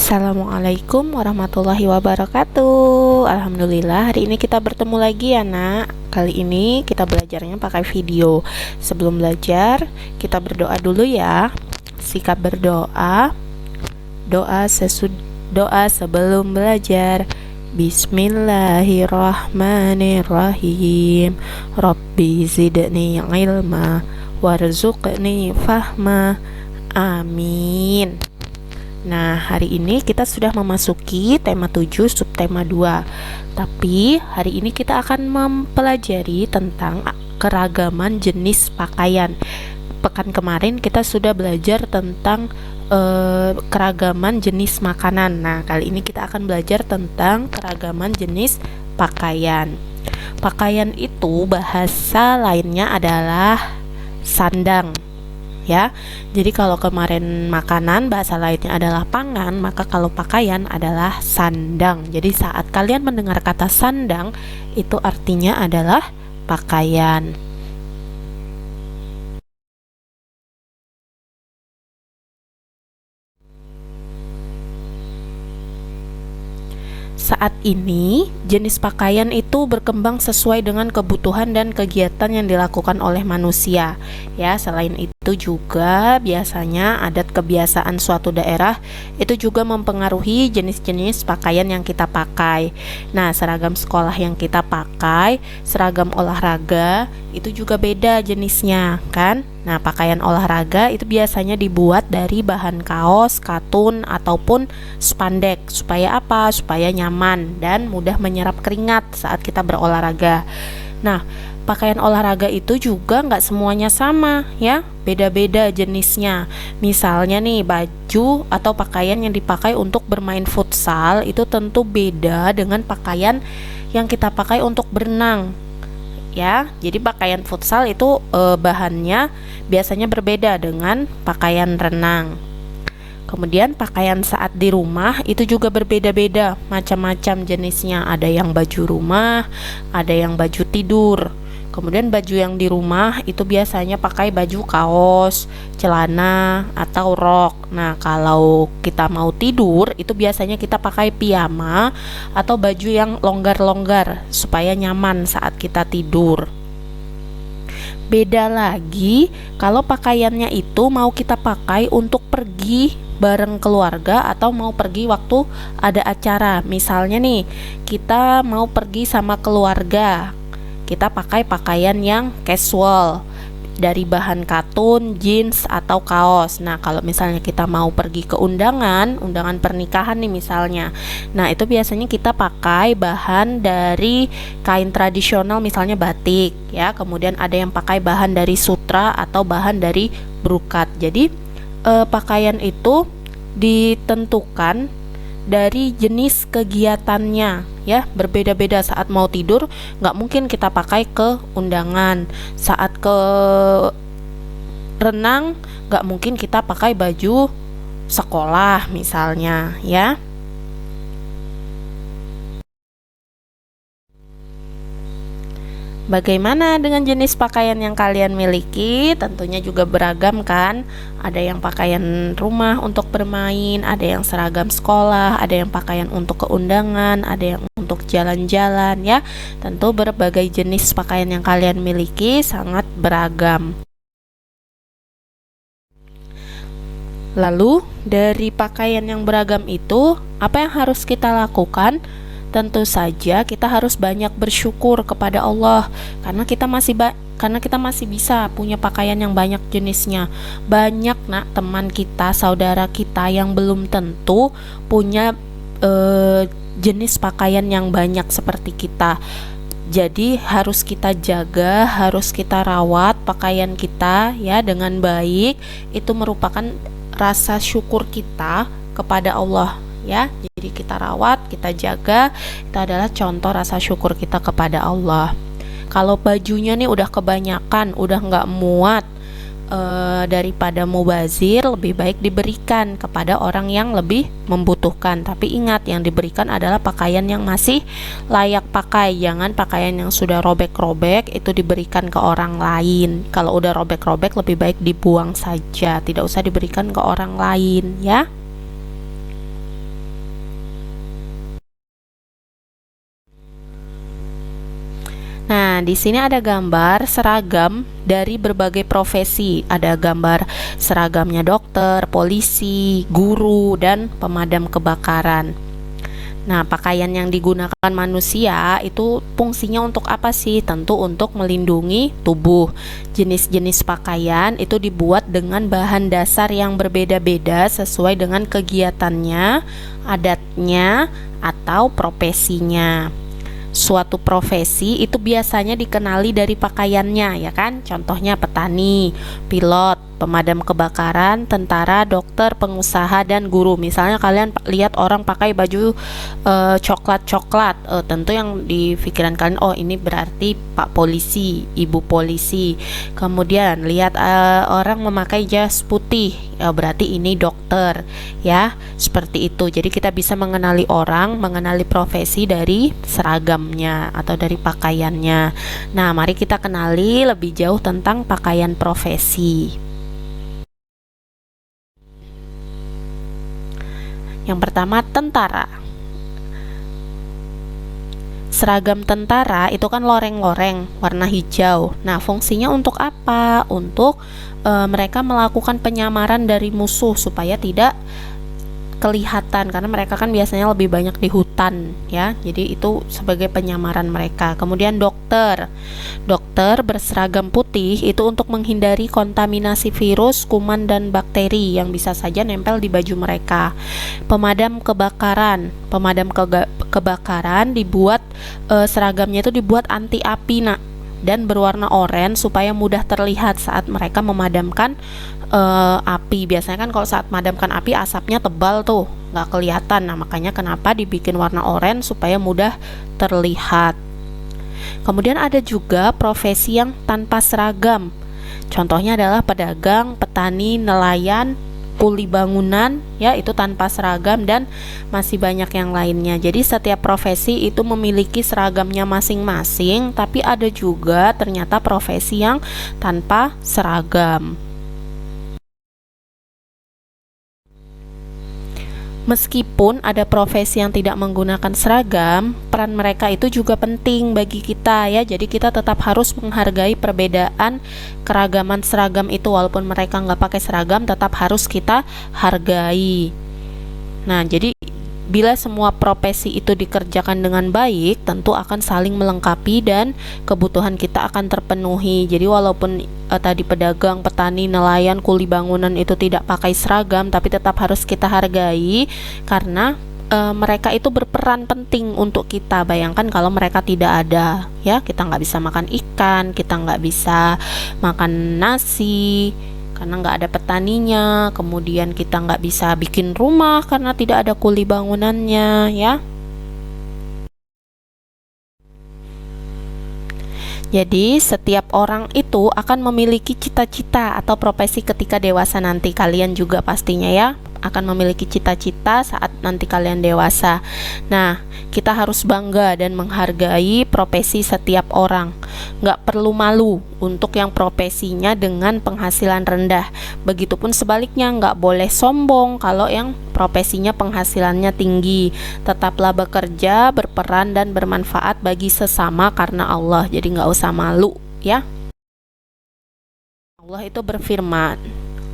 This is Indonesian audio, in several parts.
Assalamualaikum warahmatullahi wabarakatuh. Alhamdulillah hari ini kita bertemu lagi ya nak. Kali ini kita belajarnya pakai video. Sebelum belajar kita berdoa dulu ya. Sikap berdoa. Doa sebelum belajar. Bismillahirrahmanirrahim. Rabbi zidni ilma warzuqni fahma. Amin. Nah, hari ini kita sudah memasuki tema 7 subtema 2. Tapi hari ini kita akan mempelajari tentang keragaman jenis pakaian. Pekan kemarin kita sudah belajar tentang keragaman jenis makanan. Nah, kali ini kita akan belajar tentang keragaman jenis pakaian. Pakaian itu bahasa lainnya adalah sandang. Ya, jadi kalau kemarin makanan bahasa lainnya adalah pangan, maka kalau pakaian adalah sandang. Jadi saat kalian mendengar kata sandang, itu artinya adalah pakaian. Saat ini, jenis pakaian itu berkembang sesuai dengan kebutuhan dan kegiatan yang dilakukan oleh manusia. Ya, selain itu juga biasanya adat kebiasaan suatu daerah itu juga mempengaruhi jenis-jenis pakaian yang kita pakai. Nah, seragam sekolah yang kita pakai, seragam olahraga itu juga beda jenisnya, kan? Nah, pakaian olahraga itu biasanya dibuat dari bahan kaos, katun, ataupun spandek. Supaya apa? Supaya nyaman dan mudah menyerap keringat saat kita berolahraga. Nah, pakaian olahraga itu juga nggak semuanya sama ya, beda-beda jenisnya. Misalnya nih, baju atau pakaian yang dipakai untuk bermain futsal itu tentu beda dengan pakaian yang kita pakai untuk berenang. Ya, jadi pakaian futsal itu bahannya biasanya berbeda dengan pakaian renang. Kemudian pakaian saat di rumah itu juga berbeda-beda, macam-macam jenisnya. Ada yang baju rumah, ada yang baju tidur. Kemudian baju yang di rumah itu biasanya pakai baju kaos, celana, atau rok. Nah, kalau kita mau tidur itu biasanya kita pakai piyama atau baju yang longgar-longgar supaya nyaman saat kita tidur. Beda lagi kalau pakaiannya itu mau kita pakai untuk pergi bareng keluarga atau mau pergi waktu ada acara. Misalnya nih, kita mau pergi sama keluarga, kita pakai pakaian yang casual dari bahan katun, jeans, atau kaos. Nah, kalau misalnya kita mau pergi ke undangan pernikahan nih misalnya, nah itu biasanya kita pakai bahan dari kain tradisional, misalnya batik ya. Kemudian ada yang pakai bahan dari sutra atau bahan dari brokat. Jadi pakaian itu ditentukan dari jenis kegiatannya ya, berbeda-beda. Saat mau tidur nggak mungkin kita pakai ke undangan, saat ke renang nggak mungkin kita pakai baju sekolah misalnya ya. Bagaimana dengan jenis pakaian yang kalian miliki? Tentunya juga beragam kan? Ada yang pakaian rumah untuk bermain, ada yang seragam sekolah, ada yang pakaian untuk keundangan, ada yang untuk jalan-jalan ya. Tentu berbagai jenis pakaian yang kalian miliki sangat beragam. Lalu dari pakaian yang beragam itu, apa yang harus kita lakukan? Tentu saja kita harus banyak bersyukur kepada Allah karena kita masih bisa punya pakaian yang banyak jenisnya. Banyak nak teman kita, saudara kita yang belum tentu punya jenis pakaian yang banyak seperti kita. Jadi harus kita jaga, harus kita rawat pakaian kita ya dengan baik. Itu merupakan rasa syukur kita kepada Allah ya. Jadi kita rawat, kita jaga, itu adalah contoh rasa syukur kita kepada Allah. Kalau bajunya nih udah kebanyakan, udah nggak muat, daripada mubazir, lebih baik diberikan kepada orang yang lebih membutuhkan. Tapi ingat, yang diberikan adalah pakaian yang masih layak pakai. Jangan pakaian yang sudah robek-robek itu diberikan ke orang lain. Kalau udah robek-robek lebih baik dibuang saja, tidak usah diberikan ke orang lain ya. Nah, di sini ada gambar seragam dari berbagai profesi. Ada gambar seragamnya dokter, polisi, guru, dan pemadam kebakaran. Nah, pakaian yang digunakan manusia itu fungsinya untuk apa sih? Tentu untuk melindungi tubuh. Jenis-jenis pakaian itu dibuat dengan bahan dasar yang berbeda-beda sesuai dengan kegiatannya, adatnya, atau profesinya. Suatu profesi itu biasanya dikenali dari pakaiannya, ya kan? Contohnya petani, pilot, pemadam kebakaran, tentara, dokter, pengusaha, dan guru. Misalnya kalian lihat orang pakai baju coklat-coklat, tentu yang di pikiran kalian, oh ini berarti Pak Polisi, Ibu Polisi. Kemudian lihat orang memakai jas putih, berarti ini dokter, ya, seperti itu. Jadi kita bisa mengenali orang, mengenali profesi dari seragamnya atau dari pakaiannya. Nah, mari kita kenali lebih jauh tentang pakaian profesi. Yang pertama, tentara. Seragam tentara itu kan loreng-loreng warna hijau. Nah, fungsinya untuk apa? Untuk mereka melakukan penyamaran dari musuh supaya tidak kelihatan, karena mereka kan biasanya lebih banyak di hutan, ya. Jadi itu sebagai penyamaran mereka. Kemudian dokter berseragam putih itu untuk menghindari kontaminasi virus, kuman, dan bakteri yang bisa saja nempel di baju mereka. Pemadam kebakaran dibuat seragamnya itu dibuat anti api, dan berwarna oranye supaya mudah terlihat saat mereka memadamkan api. Biasanya kan kalau saat memadamkan api asapnya tebal tuh, nggak kelihatan. Nah, makanya kenapa dibikin warna oranye supaya mudah terlihat. Kemudian ada juga profesi yang tanpa seragam. Contohnya adalah pedagang, petani, nelayan, kuli bangunan, ya, itu tanpa seragam, dan masih banyak yang lainnya. Jadi setiap profesi itu memiliki seragamnya masing-masing, tapi ada juga ternyata profesi yang tanpa seragam. Meskipun ada profesi yang tidak menggunakan seragam, peran mereka itu juga penting bagi kita, ya. Jadi kita tetap harus menghargai perbedaan keragaman seragam itu. Walaupun mereka nggak pakai seragam, tetap harus kita hargai. Nah, jadi bila semua profesi itu dikerjakan dengan baik, tentu akan saling melengkapi dan kebutuhan kita akan terpenuhi. Jadi walaupun tadi pedagang, petani, nelayan, kuli bangunan itu tidak pakai seragam, tapi tetap harus kita hargai karena mereka itu berperan penting untuk kita. Bayangkan kalau mereka tidak ada, ya, kita nggak bisa makan ikan, kita nggak bisa makan nasi karena nggak ada petaninya. Kemudian kita nggak bisa bikin rumah karena tidak ada kuli bangunannya, ya. Jadi setiap orang itu akan memiliki cita-cita atau profesi ketika dewasa nanti. Kalian juga pastinya, ya, akan memiliki cita-cita saat nanti kalian dewasa. Nah, kita harus bangga dan menghargai profesi setiap orang. Nggak perlu malu untuk yang profesinya dengan penghasilan rendah. Begitupun sebaliknya, nggak boleh sombong kalau yang profesinya penghasilannya tinggi. Tetaplah bekerja, berperan, dan bermanfaat bagi sesama karena Allah. Jadi nggak usah malu, ya.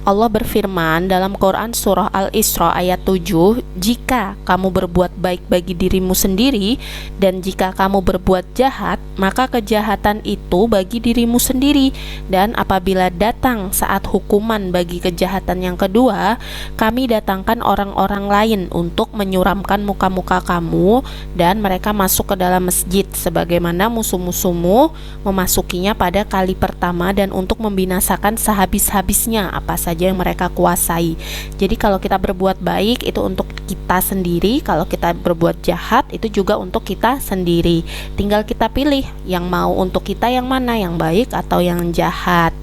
Allah berfirman dalam Quran surah Al-Isra ayat 7, "Jika kamu berbuat baik bagi dirimu sendiri dan jika kamu berbuat jahat, maka kejahatan itu bagi dirimu sendiri. Dan apabila datang saat hukuman bagi kejahatan yang kedua, kami datangkan orang-orang lain untuk menyuramkan muka-muka kamu dan mereka masuk ke dalam masjid sebagaimana musuh-musuhmu memasukinya pada kali pertama dan untuk membinasakan sehabis-habisnya apa saja yang mereka kuasai." Jadi kalau kita berbuat baik itu untuk kita sendiri, kalau kita berbuat jahat itu juga untuk kita sendiri. Tinggal kita pilih yang mau untuk kita yang mana, yang baik atau yang jahat.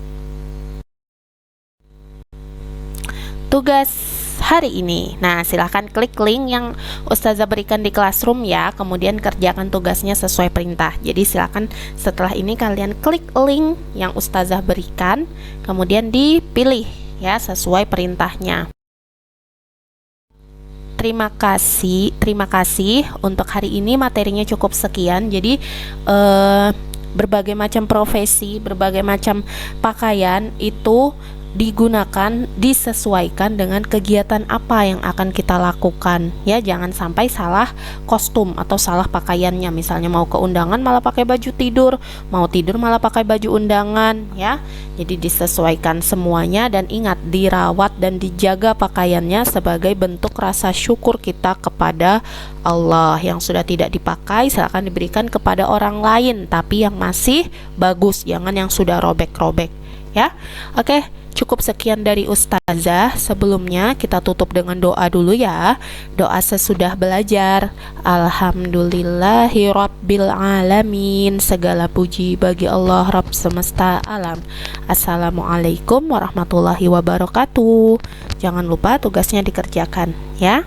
Tugas hari ini. Nah, silahkan klik link yang Ustazah berikan di Classroom, ya. Kemudian kerjakan tugasnya sesuai perintah. Jadi silahkan setelah ini kalian klik link yang Ustazah berikan, kemudian dipilih, ya, sesuai perintahnya. Terima kasih untuk hari ini materinya cukup sekian. Jadi berbagai macam profesi, berbagai macam pakaian itu digunakan, disesuaikan dengan kegiatan apa yang akan kita lakukan ya. Jangan sampai salah kostum atau salah pakaiannya, misalnya mau ke undangan malah pakai baju tidur, mau tidur malah pakai baju undangan ya. Jadi disesuaikan semuanya, dan ingat, dirawat dan dijaga pakaiannya sebagai bentuk rasa syukur kita kepada Allah. Yang sudah tidak dipakai silakan diberikan kepada orang lain, tapi yang masih bagus, jangan yang sudah robek-robek ya. Oke, cukup sekian dari Ustazah. Sebelumnya kita tutup dengan doa dulu ya. Doa sesudah belajar. Alhamdulillahirabbil alamin. Segala puji bagi Allah Rabb semesta alam. Assalamualaikum warahmatullahi wabarakatuh. Jangan lupa tugasnya dikerjakan ya.